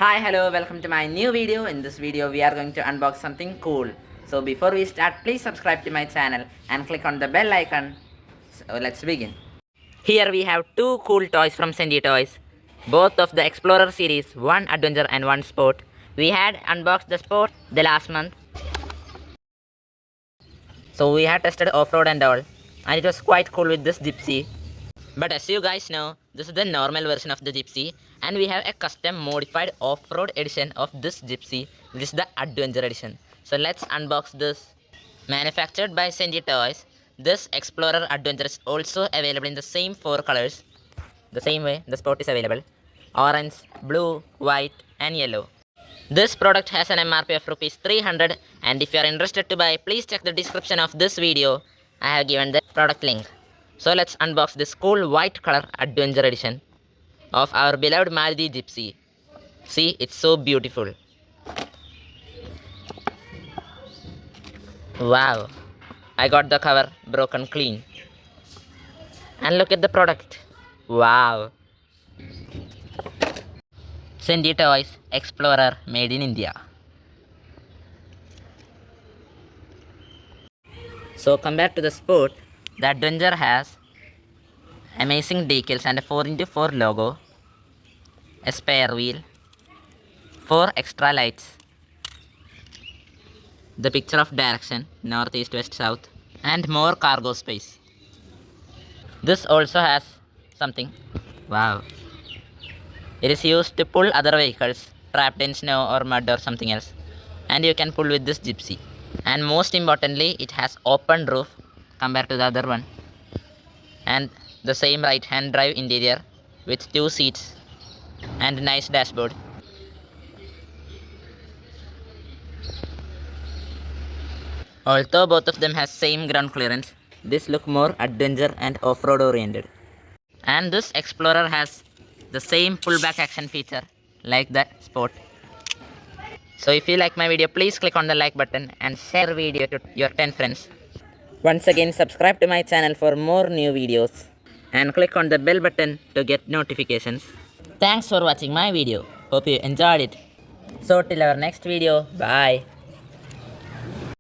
Hi, hello, welcome to my new video. In this video, we are going to unbox something cool. So before we start, please subscribe to my channel and click on the bell icon. So let's begin. Here we have two cool toys from Centy Toys. Both of the Explorer series, one adventure and one sport. We had unboxed the sport the last month. So we had tested off-road and all. And it was quite cool with this Gypsy. But as you guys know, this is the normal version of the Gypsy, and we have a custom modified off-road edition of this Gypsy, which is the Adventure edition. So let's unbox this. Manufactured by Centy Toys, this Explorer Adventure is also available in the same four colors. The same way the Sport is available. Orange, blue, white and yellow. This product has an MRP of rupees 300, and if you are interested to buy, please check the description of this video. I have given the product link. So let's unbox this cool white color Adventure edition of our beloved Maruti Gypsy. See, it's so beautiful. Wow, I got the cover broken clean. And look at the product. Wow. Centy Toys Explorer made in India. So compared to the Sport, the Adventure has amazing decals and a 4x4 logo, a spare wheel, 4 extra lights, the picture of direction north, east, west, south, and more cargo space. This also has something. Wow. It is used to pull other vehicles trapped in snow or mud or something else, and you can pull with this Gypsy. And most importantly, it has open roof compared to the other one, and the same right hand drive interior with 2 seats and nice dashboard. Although both of them has same ground clearance, this look more adventure and off-road oriented. And this Explorer has the same pullback action feature like that Sport. So if you like my video, please click on the like button and share video to your 10 friends. Once again, subscribe to my channel for more new videos and click on the bell button to get notifications. Thanks for watching my video. Hope you enjoyed it. So till our next video, bye.